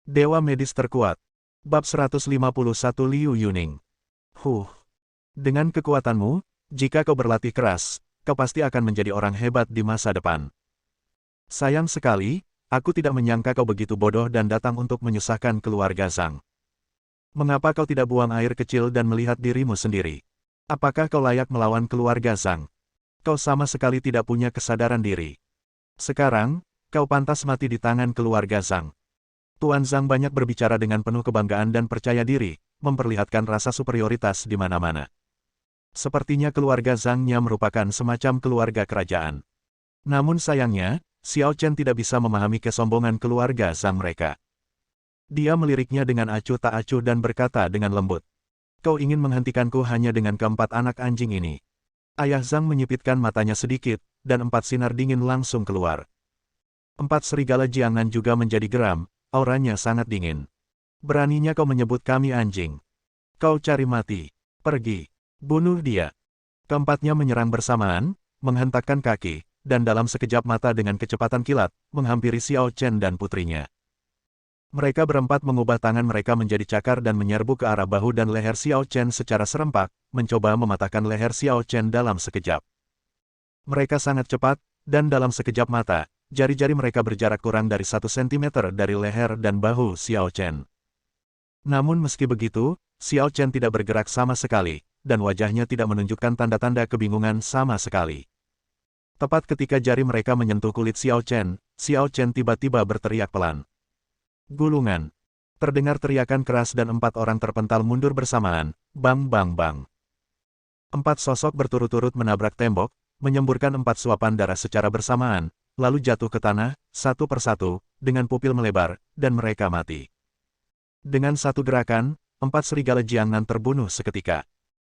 Dewa medis terkuat. Bab 151 Liu Yuning. Dengan kekuatanmu, jika kau berlatih keras, kau pasti akan menjadi orang hebat di masa depan. Sayang sekali, aku tidak menyangka kau begitu bodoh dan datang untuk menyusahkan keluarga Zhang. Mengapa kau tidak buang air kecil dan melihat dirimu sendiri? Apakah kau layak melawan keluarga Zhang? Kau sama sekali tidak punya kesadaran diri. Sekarang, kau pantas mati di tangan keluarga Zhang. Tuan Zhang banyak berbicara dengan penuh kebanggaan dan percaya diri, memperlihatkan rasa superioritas di mana-mana. Sepertinya keluarga Zhang-nya merupakan semacam keluarga kerajaan. Namun sayangnya, Xiao Chen tidak bisa memahami kesombongan keluarga Zhang mereka. Dia meliriknya dengan acuh tak acuh dan berkata dengan lembut. Kau ingin menghentikanku hanya dengan keempat anak anjing ini. Ayah Zhang menyipitkan matanya sedikit, dan 4 sinar dingin langsung keluar. 4 serigala Jiangnan juga menjadi geram. Auranya sangat dingin. Beraninya kau menyebut kami anjing. Kau cari mati. Pergi. Bunuh dia. Keempatnya menyerang bersamaan, menghentakkan kaki, dan dalam sekejap mata dengan kecepatan kilat, menghampiri Xiao Chen dan putrinya. Mereka berempat mengubah tangan mereka menjadi cakar dan menyerbu ke arah bahu dan leher Xiao Chen secara serempak, mencoba mematahkan leher Xiao Chen dalam sekejap. Mereka sangat cepat, dan dalam sekejap mata, jari-jari mereka berjarak kurang dari 1 cm dari leher dan bahu Xiao Chen. Namun meski begitu, Xiao Chen tidak bergerak sama sekali, dan wajahnya tidak menunjukkan tanda-tanda kebingungan sama sekali. Tepat ketika jari mereka menyentuh kulit Xiao Chen tiba-tiba berteriak pelan. Gulungan. Terdengar teriakan keras dan 4 orang terpental mundur bersamaan, bang bang bang. 4 sosok berturut-turut menabrak tembok, menyemburkan 4 suapan darah secara bersamaan, lalu jatuh ke tanah, satu persatu, dengan pupil melebar, dan mereka mati. Dengan satu gerakan, 4 serigala Jiangnan terbunuh seketika.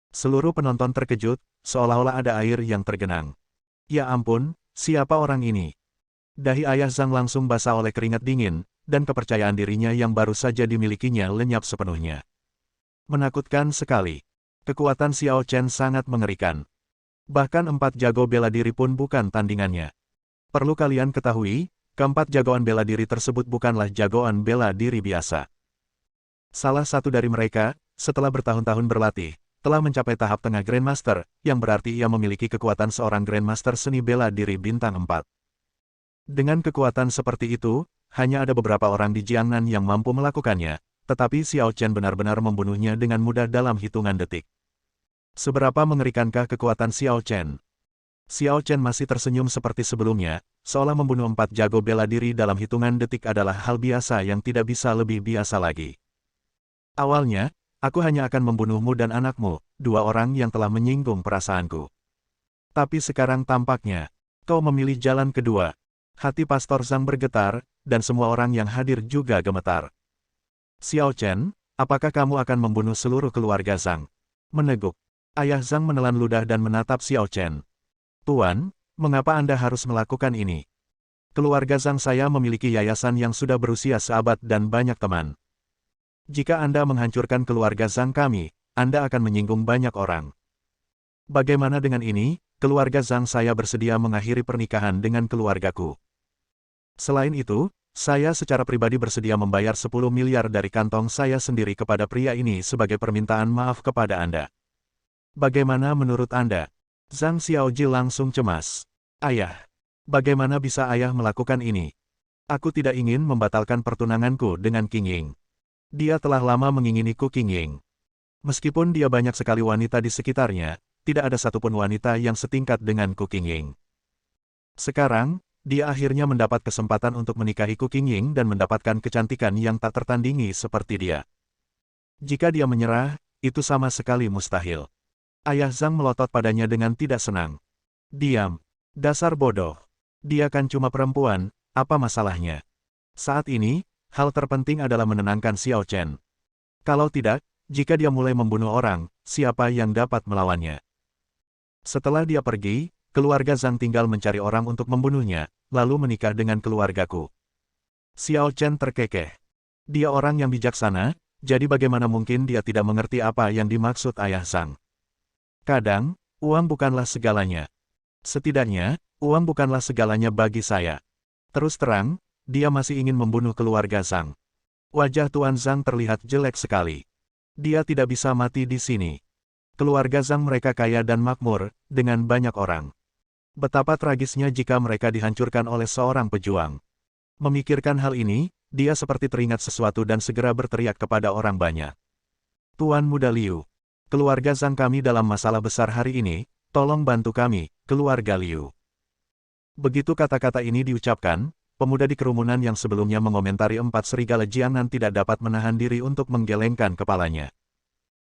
Seluruh penonton terkejut, seolah-olah ada air yang tergenang. Ya ampun, siapa orang ini? Dahi ayah Zhang langsung basah oleh keringat dingin, dan kepercayaan dirinya yang baru saja dimilikinya lenyap sepenuhnya. Menakutkan sekali. Kekuatan Xiao Chen sangat mengerikan. Bahkan 4 jago bela diri pun bukan tandingannya. Perlu kalian ketahui, keempat jagoan bela diri tersebut bukanlah jagoan bela diri biasa. Salah satu dari mereka, setelah bertahun-tahun berlatih, telah mencapai tahap tengah Grandmaster, yang berarti ia memiliki kekuatan seorang Grandmaster seni bela diri bintang 4. Dengan kekuatan seperti itu, hanya ada beberapa orang di Jiangnan yang mampu melakukannya, tetapi Xiao Chen benar-benar membunuhnya dengan mudah dalam hitungan detik. Seberapa mengerikankah kekuatan Xiao Chen? Xiao Chen masih tersenyum seperti sebelumnya, seolah membunuh 4 jago bela diri dalam hitungan detik adalah hal biasa yang tidak bisa lebih biasa lagi. Awalnya, aku hanya akan membunuhmu dan anakmu, 2 orang yang telah menyinggung perasaanku. Tapi sekarang tampaknya, kau memilih jalan kedua. Hati Pastor Zhang bergetar, dan semua orang yang hadir juga gemetar. Xiao Chen, apakah kamu akan membunuh seluruh keluarga Zhang? Meneguk. Ayah Zhang menelan ludah dan menatap Xiao Chen. Tuan, mengapa Anda harus melakukan ini? Keluarga Zhang saya memiliki yayasan yang sudah berusia seabad dan banyak teman. Jika Anda menghancurkan keluarga Zhang kami, Anda akan menyinggung banyak orang. Bagaimana dengan ini, keluarga Zhang saya bersedia mengakhiri pernikahan dengan keluargaku. Selain itu, saya secara pribadi bersedia membayar 10 miliar dari kantong saya sendiri kepada pria ini sebagai permintaan maaf kepada Anda. Bagaimana menurut Anda? Zhang Xiaoji langsung cemas. Ayah, bagaimana bisa ayah melakukan ini? Aku tidak ingin membatalkan pertunanganku dengan Qing Ying. Dia telah lama menginginiku Qing Ying. Meskipun dia banyak sekali wanita di sekitarnya, tidak ada satupun wanita yang setingkat denganku Qing Ying. Sekarang, dia akhirnya mendapat kesempatan untuk menikahiku Qing Ying dan mendapatkan kecantikan yang tak tertandingi seperti dia. Jika dia menyerah, itu sama sekali mustahil. Ayah Zhang melotot padanya dengan tidak senang. Diam. Dasar bodoh. Dia kan cuma perempuan, apa masalahnya? Saat ini, hal terpenting adalah menenangkan Xiao Chen. Kalau tidak, jika dia mulai membunuh orang, siapa yang dapat melawannya? Setelah dia pergi, keluarga Zhang tinggal mencari orang untuk membunuhnya, lalu menikah dengan keluargaku. Xiao Chen terkekeh. Dia orang yang bijaksana, jadi bagaimana mungkin dia tidak mengerti apa yang dimaksud ayah Zhang? Kadang, uang bukanlah segalanya. Setidaknya, uang bukanlah segalanya bagi saya. Terus terang, dia masih ingin membunuh keluarga Zhang. Wajah Tuan Zhang terlihat jelek sekali. Dia tidak bisa mati di sini. Keluarga Zhang mereka kaya dan makmur, dengan banyak orang. Betapa tragisnya jika mereka dihancurkan oleh seorang pejuang. Memikirkan hal ini, dia seperti teringat sesuatu dan segera berteriak kepada orang banyak. Tuan Muda Liu, keluarga Zhang kami dalam masalah besar hari ini, tolong bantu kami, keluarga Liu. Begitu kata-kata ini diucapkan, pemuda di kerumunan yang sebelumnya mengomentari 4 serigala Jiangnan tidak dapat menahan diri untuk menggelengkan kepalanya.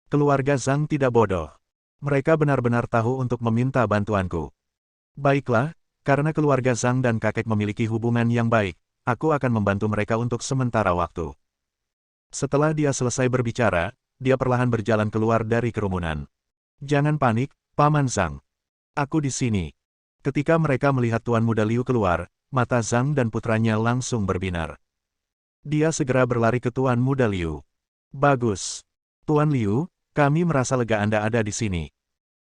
Keluarga Zhang tidak bodoh. Mereka benar-benar tahu untuk meminta bantuanku. Baiklah, karena keluarga Zhang dan kakek memiliki hubungan yang baik, aku akan membantu mereka untuk sementara waktu. Setelah dia selesai berbicara, dia perlahan berjalan keluar dari kerumunan. Jangan panik, Paman Zhang. Aku di sini. Ketika mereka melihat Tuan Muda Liu keluar, mata Zhang dan putranya langsung berbinar. Dia segera berlari ke Tuan Muda Liu. Bagus. Tuan Liu, kami merasa lega Anda ada di sini.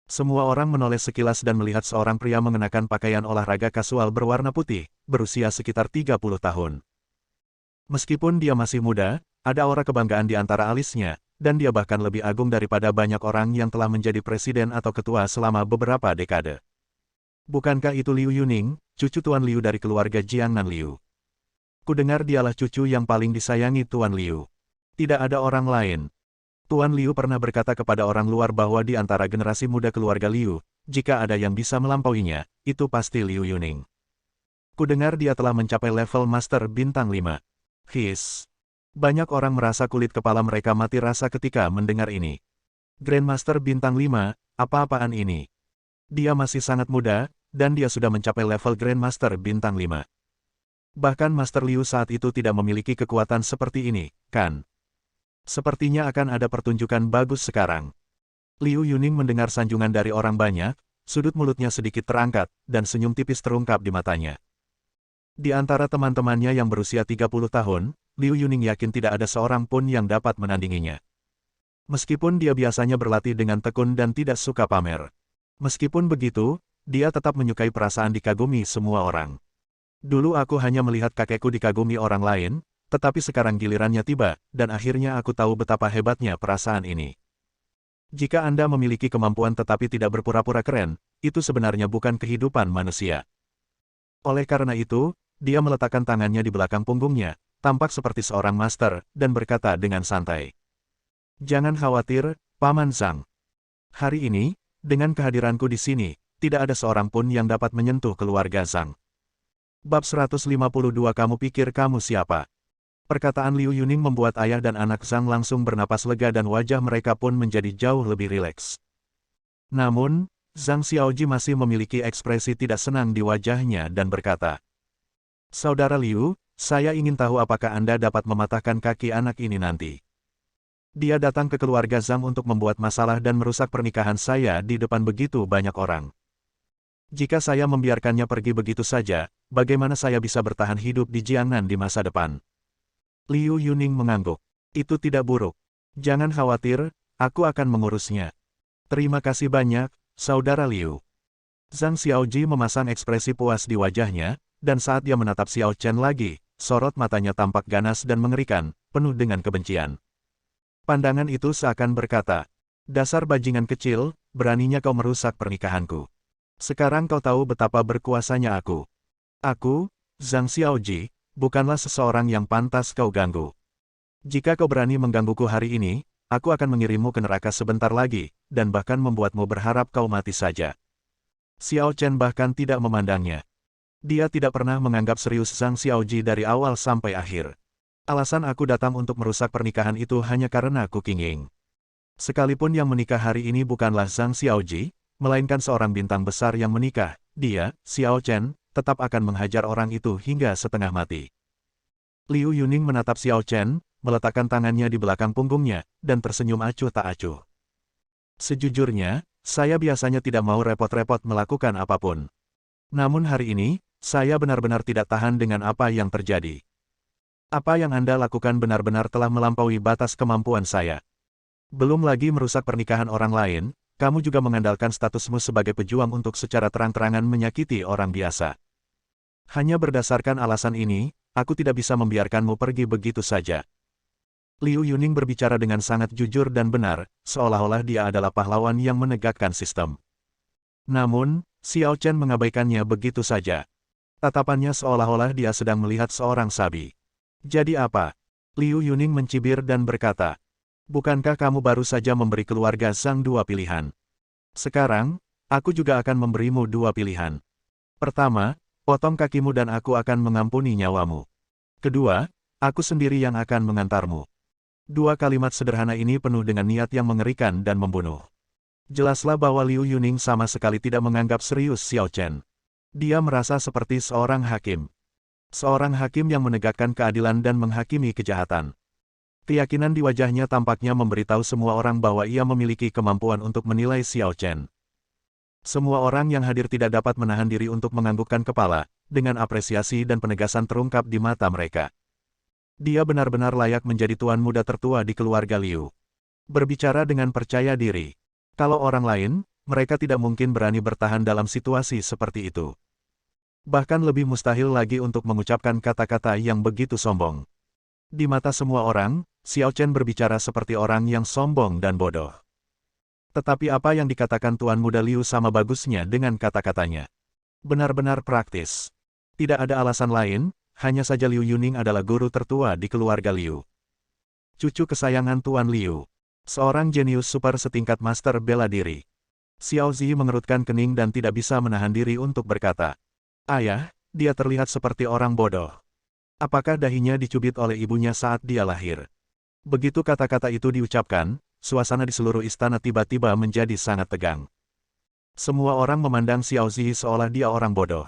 Semua orang menoleh sekilas dan melihat seorang pria mengenakan pakaian olahraga kasual berwarna putih, berusia sekitar 30 tahun. Meskipun dia masih muda, ada aura kebanggaan di antara alisnya, dan dia bahkan lebih agung daripada banyak orang yang telah menjadi presiden atau ketua selama beberapa dekade. Bukankah itu Liu Yuning, cucu Tuan Liu dari keluarga Jiangnan Liu? Kudengar dialah cucu yang paling disayangi Tuan Liu. Tidak ada orang lain. Tuan Liu pernah berkata kepada orang luar bahwa di antara generasi muda keluarga Liu, jika ada yang bisa melampauinya, itu pasti Liu Yuning. Kudengar dia telah mencapai level Master Bintang 5. His. Banyak orang merasa kulit kepala mereka mati rasa ketika mendengar ini. Grandmaster Bintang 5, apa-apaan ini? Dia masih sangat muda, dan dia sudah mencapai level Grandmaster Bintang 5. Bahkan Master Liu saat itu tidak memiliki kekuatan seperti ini, kan? Sepertinya akan ada pertunjukan bagus sekarang. Liu Yuning mendengar sanjungan dari orang banyak, sudut mulutnya sedikit terangkat, dan senyum tipis terungkap di matanya. Di antara teman-temannya yang berusia 30 tahun, Liu Yuning yakin tidak ada seorang pun yang dapat menandinginya. Meskipun dia biasanya berlatih dengan tekun dan tidak suka pamer. Meskipun begitu, dia tetap menyukai perasaan dikagumi semua orang. Dulu aku hanya melihat kakekku dikagumi orang lain, tetapi sekarang gilirannya tiba, dan akhirnya aku tahu betapa hebatnya perasaan ini. Jika Anda memiliki kemampuan tetapi tidak berpura-pura keren, itu sebenarnya bukan kehidupan manusia. Oleh karena itu, dia meletakkan tangannya di belakang punggungnya, tampak seperti seorang master, dan berkata dengan santai. Jangan khawatir, Paman Zhang. Hari ini, dengan kehadiranku di sini, tidak ada seorang pun yang dapat menyentuh keluarga Zhang. Bab 152 Kamu pikir kamu siapa? Perkataan Liu Yuning membuat ayah dan anak Zhang langsung bernapas lega dan wajah mereka pun menjadi jauh lebih rileks. Namun, Zhang Xiaoji masih memiliki ekspresi tidak senang di wajahnya dan berkata, Saudara Liu, saya ingin tahu apakah Anda dapat mematahkan kaki anak ini nanti. Dia datang ke keluarga Zhang untuk membuat masalah dan merusak pernikahan saya di depan begitu banyak orang. Jika saya membiarkannya pergi begitu saja, bagaimana saya bisa bertahan hidup di Jiangnan di masa depan? Liu Yuning mengangguk. Itu tidak buruk. Jangan khawatir, aku akan mengurusnya. Terima kasih banyak, Saudara Liu. Zhang Xiaoji memasang ekspresi puas di wajahnya, dan saat dia menatap Xiao Chen lagi, sorot matanya tampak ganas dan mengerikan, penuh dengan kebencian. Pandangan itu seakan berkata, dasar bajingan kecil, beraninya kau merusak pernikahanku. Sekarang kau tahu betapa berkuasanya aku. Aku, Zhang Xiaoji, bukanlah seseorang yang pantas kau ganggu. Jika kau berani menggangguku hari ini, aku akan mengirimmu ke neraka sebentar lagi, dan bahkan membuatmu berharap kau mati saja. Xiao Chen bahkan tidak memandangnya. Dia tidak pernah menganggap serius Zhang Xiaoji dari awal sampai akhir. Alasan aku datang untuk merusak pernikahan itu hanya karena Ku Qingying. Sekalipun yang menikah hari ini bukanlah Zhang Xiaoji, melainkan seorang bintang besar yang menikah, dia, Xiao Chen, tetap akan menghajar orang itu hingga setengah mati. Liu Yuning menatap Xiao Chen, meletakkan tangannya di belakang punggungnya, dan tersenyum acuh tak acuh. Sejujurnya, saya biasanya tidak mau repot-repot melakukan apapun. Namun hari ini, saya benar-benar tidak tahan dengan apa yang terjadi. Apa yang Anda lakukan benar-benar telah melampaui batas kemampuan saya. Belum lagi merusak pernikahan orang lain, kamu juga mengandalkan statusmu sebagai pejuang untuk secara terang-terangan menyakiti orang biasa. Hanya berdasarkan alasan ini, aku tidak bisa membiarkanmu pergi begitu saja. Liu Yuning berbicara dengan sangat jujur dan benar, seolah-olah dia adalah pahlawan yang menegakkan sistem. Namun, Xiao Chen mengabaikannya begitu saja. Tatapannya seolah-olah dia sedang melihat seorang sabi. Jadi apa? Liu Yuning mencibir dan berkata, bukankah kamu baru saja memberi keluarga Zhang dua pilihan? Sekarang, aku juga akan memberimu dua pilihan. Pertama, potong kakimu dan aku akan mengampuni nyawamu. Kedua, aku sendiri yang akan mengantarmu. Dua kalimat sederhana ini penuh dengan niat yang mengerikan dan membunuh. Jelaslah bahwa Liu Yuning sama sekali tidak menganggap serius Xiao Chen. Dia merasa seperti seorang hakim. Seorang hakim yang menegakkan keadilan dan menghakimi kejahatan. Keyakinan di wajahnya tampaknya memberitahu semua orang bahwa ia memiliki kemampuan untuk menilai Xiao Chen. Semua orang yang hadir tidak dapat menahan diri untuk menganggukkan kepala, dengan apresiasi dan penegasan terungkap di mata mereka. Dia benar-benar layak menjadi tuan muda tertua di keluarga Liu. Berbicara dengan percaya diri. Kalau orang lain, mereka tidak mungkin berani bertahan dalam situasi seperti itu. Bahkan lebih mustahil lagi untuk mengucapkan kata-kata yang begitu sombong. Di mata semua orang, Xiao Chen berbicara seperti orang yang sombong dan bodoh. Tetapi apa yang dikatakan tuan muda Liu sama bagusnya dengan kata-katanya. Benar-benar praktis. Tidak ada alasan lain, hanya saja Liu Yuning adalah guru tertua di keluarga Liu. Cucu kesayangan Tuan Liu. Seorang jenius super setingkat master bela diri. Xiao Zi mengerutkan kening dan tidak bisa menahan diri untuk berkata, ayah, dia terlihat seperti orang bodoh. Apakah dahinya dicubit oleh ibunya saat dia lahir? Begitu kata-kata itu diucapkan, suasana di seluruh istana tiba-tiba menjadi sangat tegang. Semua orang memandang Xiao Zi seolah dia orang bodoh.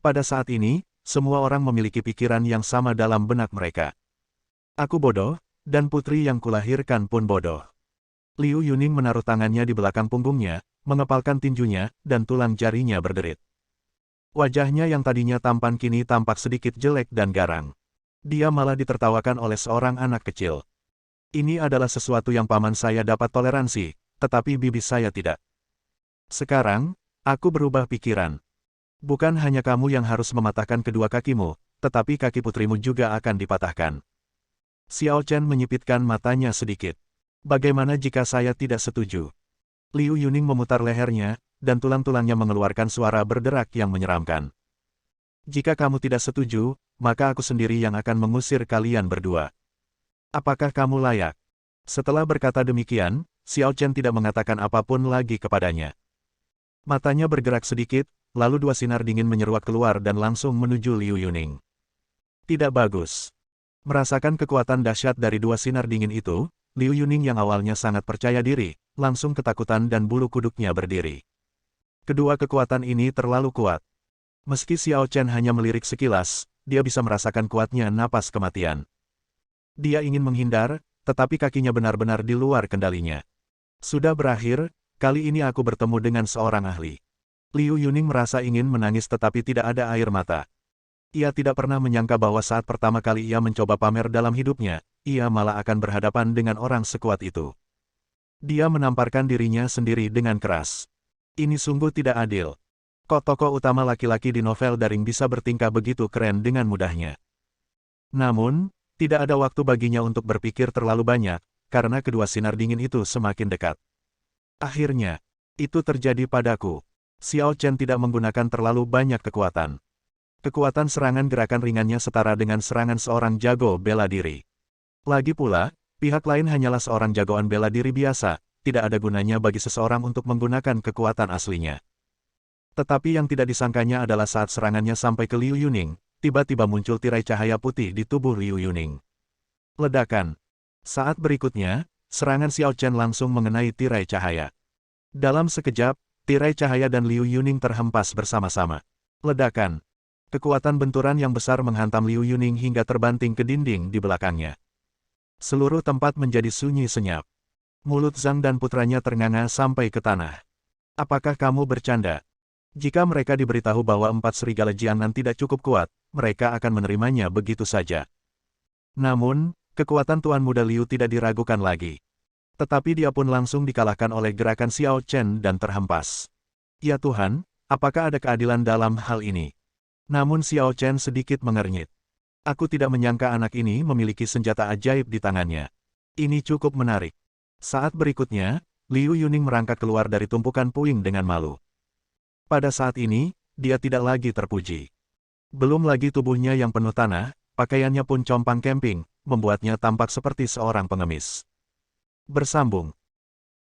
Pada saat ini, semua orang memiliki pikiran yang sama dalam benak mereka. Aku bodoh, dan putri yang kulahirkan pun bodoh. Liu Yuning menaruh tangannya di belakang punggungnya, mengepalkan tinjunya, dan tulang jarinya berderit. Wajahnya yang tadinya tampan kini tampak sedikit jelek dan garang. Dia malah ditertawakan oleh seorang anak kecil. Ini adalah sesuatu yang paman saya dapat toleransi, tetapi bibi saya tidak. Sekarang, aku berubah pikiran. Bukan hanya kamu yang harus mematahkan kedua kakimu, tetapi kaki putrimu juga akan dipatahkan. Xiao Chen menyipitkan matanya sedikit. Bagaimana jika saya tidak setuju? Liu Yuning memutar lehernya, dan tulang-tulangnya mengeluarkan suara berderak yang menyeramkan. Jika kamu tidak setuju, maka aku sendiri yang akan mengusir kalian berdua. Apakah kamu layak? Setelah berkata demikian, Xiao Chen tidak mengatakan apapun lagi kepadanya. Matanya bergerak sedikit, lalu dua sinar dingin menyeruak keluar dan langsung menuju Liu Yuning. Tidak bagus. Merasakan kekuatan dahsyat dari dua sinar dingin itu, Liu Yuning yang awalnya sangat percaya diri, langsung ketakutan dan bulu kuduknya berdiri. Kedua kekuatan ini terlalu kuat. Meski Xiao Chen hanya melirik sekilas, dia bisa merasakan kuatnya napas kematian. Dia ingin menghindar, tetapi kakinya benar-benar di luar kendalinya. Sudah berakhir, kali ini aku bertemu dengan seorang ahli. Liu Yuning merasa ingin menangis tetapi tidak ada air mata. Ia tidak pernah menyangka bahwa saat pertama kali ia mencoba pamer dalam hidupnya, ia malah akan berhadapan dengan orang sekuat itu. Dia menamparkan dirinya sendiri dengan keras. Ini sungguh tidak adil. Kok tokoh utama laki-laki di novel daring bisa bertingkah begitu keren dengan mudahnya? Namun, tidak ada waktu baginya untuk berpikir terlalu banyak, karena kedua sinar dingin itu semakin dekat. Akhirnya, itu terjadi padaku. Xiao Chen tidak menggunakan terlalu banyak kekuatan. Kekuatan serangan gerakan ringannya setara dengan serangan seorang jago bela diri. Lagi pula, pihak lain hanyalah seorang jagoan bela diri biasa, tidak ada gunanya bagi seseorang untuk menggunakan kekuatan aslinya. Tetapi yang tidak disangkanya adalah saat serangannya sampai ke Liu Yuning, tiba-tiba muncul tirai cahaya putih di tubuh Liu Yuning. Ledakan. Saat berikutnya, serangan Xiao Chen langsung mengenai tirai cahaya. Dalam sekejap, tirai cahaya dan Liu Yuning terhempas bersama-sama. Ledakan. Kekuatan benturan yang besar menghantam Liu Yuning hingga terbanting ke dinding di belakangnya. Seluruh tempat menjadi sunyi senyap. Mulut Zhang dan putranya ternganga sampai ke tanah. Apakah kamu bercanda? Jika mereka diberitahu bahwa 4 serigala Jiangnan tidak cukup kuat, mereka akan menerimanya begitu saja. Namun, kekuatan Tuan Muda Liu tidak diragukan lagi. Tetapi dia pun langsung dikalahkan oleh gerakan Xiao Chen dan terhempas. Ya Tuhan, apakah ada keadilan dalam hal ini? Namun Xiao Chen sedikit mengernyit. Aku tidak menyangka anak ini memiliki senjata ajaib di tangannya. Ini cukup menarik. Saat berikutnya, Liu Yuning merangkak keluar dari tumpukan puing dengan malu. Pada saat ini, dia tidak lagi terpuji. Belum lagi tubuhnya yang penuh tanah, pakaiannya pun compang-camping, membuatnya tampak seperti seorang pengemis. Bersambung,